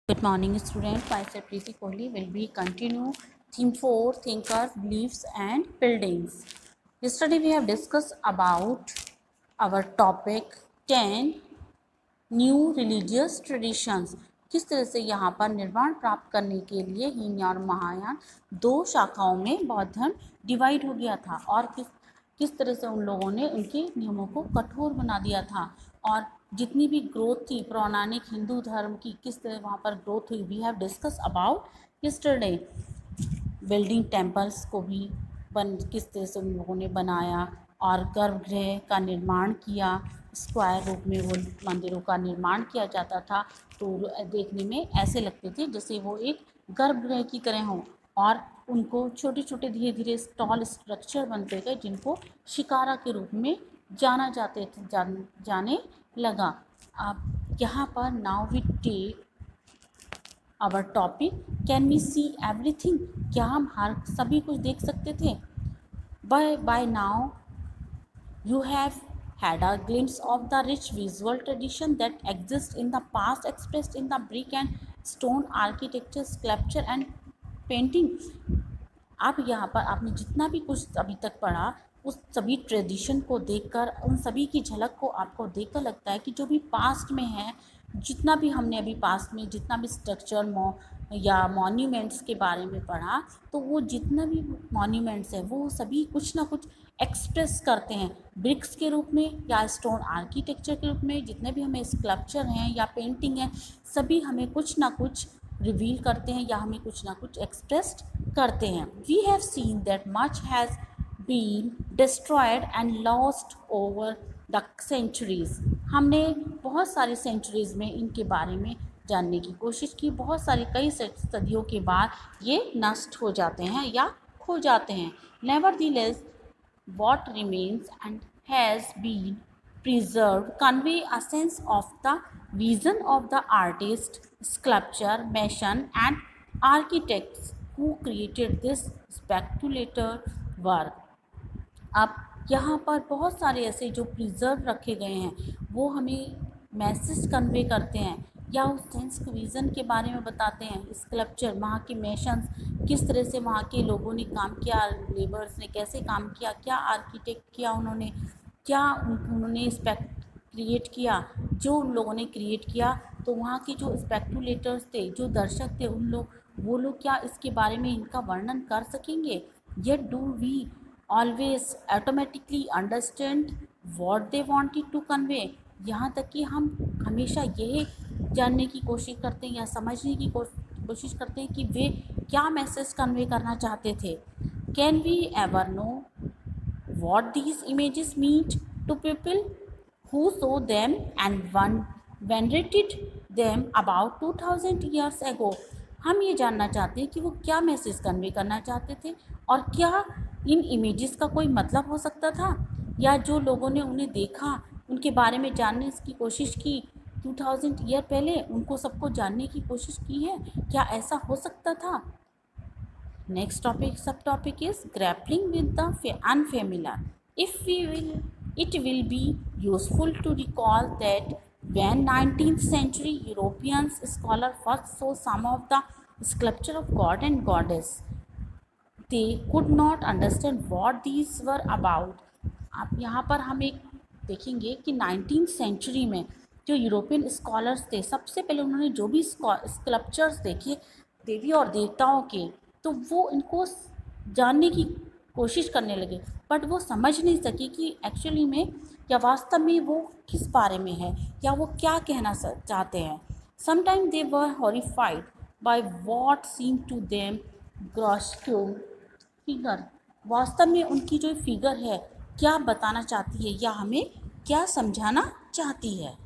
Good morning, student. Myself Preeti Kohli will be continue theme 4 thinkers, beliefs and buildings. Yesterday we have discussed about our topic 10 new religious traditions. किस तरह से यहाँ पर निर्माण प्राप्त करने के लिए हीन और महायान दो शाखाओं में बौद्ध धर्म डिवाइड हो गया था और किस तरह से उन लोगों ने उनके नियमों को कठोर बना दिया था और जितनी भी ग्रोथ थी पौराणिक हिंदू धर्म की किस तरह वहाँ पर ग्रोथ हुई। We have discuss about yesterday building temples को भी किस तरह से उन लोगों ने बनाया और गर्भगृह का निर्माण किया। स्क्वायर रूप में वो मंदिरों का निर्माण किया जाता था तो देखने में ऐसे लगते थे जैसे वो एक गर्भगृह की तरह हों और उनको छोटे छोटे धीरे धीरे टॉल स्ट्रक्चर बनते गए जिनको शिकारा के रूप में जाने लगा। अब यहाँ पर now we take our topic can we see everything. क्या हम हर सभी कुछ देख सकते थे? By now you have had a glimpse of the rich visual tradition that exists in the past, expressed in the brick and stone architecture, sculpture and painting. अब यहाँ पर आपने जितना भी कुछ अभी तक पढ़ा उस सभी ट्रेडिशन को देखकर उन सभी की झलक को आपको देखकर लगता है कि जो भी पास्ट में है, जितना भी हमने अभी पास्ट में जितना भी स्ट्रक्चर या मॉन्यूमेंट्स के बारे में पढ़ा तो वो जितना भी मॉन्यूमेंट्स है वो सभी कुछ ना कुछ एक्सप्रेस करते हैं ब्रिक्स के रूप में या स्टोन आर्किटेक्चर के रूप में। जितने भी हमें स्कल्पचर हैं या पेंटिंग हैं सभी हमें कुछ ना कुछ रिवील करते हैं या हमें कुछ ना कुछ एक्सप्रेस करते हैं। We have seen that much has been destroyed and lost over the centuries. हमने बहुत सारी सेंचुरीज़ में इनके बारे में जानने की कोशिश की। बहुत सारी कई सदियों के बाद ये नष्ट हो जाते हैं या खो जाते हैं। नेवरदीलेस what remains and has been preserved convey a sense of the vision of the artist, sculptor, mason and architects who created this spectacular work. अब यहाँ पर बहुत सारे ऐसे जो प्रिजर्व रखे गए हैं वो हमें मैसेज कन्वे करते हैं या उस सेंस विज़न के बारे में बताते हैं। स्कल्पचर वहाँ के मेशंस किस तरह से वहाँ के लोगों ने काम किया, लेबर्स ने कैसे काम किया, क्या आर्किटेक्ट किया उन्होंने, क्या उन्होंने क्रिएट किया। जो उन लोगों ने क्रिएट किया तो वहाँ के जो स्पेक्टुलेटर्स थे, जो दर्शक थे, वो लोग क्या इसके बारे में इनका वर्णन कर सकेंगे? Yet do we always automatically understand what they wanted to convey. यहाँ तक कि हम हमेशा यही जानने की कोशिश करते हैं या समझने की कोशिश करते हैं कि वे क्या मैसेज कन्वे करना चाहते थे। Can we ever know what these images mean to people who saw them and venerated them about 2000 years ago। हम ये जानना चाहते हैं कि वो क्या मैसेज कन्वे करना चाहते थे और क्या इन इमेजेस का कोई मतलब हो सकता था या जो लोगों ने उन्हें देखा उनके बारे में जानने की कोशिश की 2000 ईयर पहले उनको सबको जानने की कोशिश की है, क्या ऐसा हो सकता था? Next topic sub topic is grappling with the unfamiliar. If we will it will be useful to recall that when 19th century European scholar first saw some of the sculpture of god and goddess, they could not understand what these were about. अब यहाँ पर हम एक देखेंगे कि 19th century में जो European scholars थे सबसे पहले उन्होंने जो भी स्कल्पचर्स देखे देवी और देवताओं के तो वो इनको जानने की कोशिश करने लगे बट वो समझ नहीं सके कि एक्चुअली में या वास्तव में वो किस बारे में है या वो क्या कहना चाहते हैं। Sometime they were horrified by what seem to them grotesque figure. वास्तव में उनकी जो फिगर है क्या बताना चाहती है या हमें क्या समझाना चाहती है।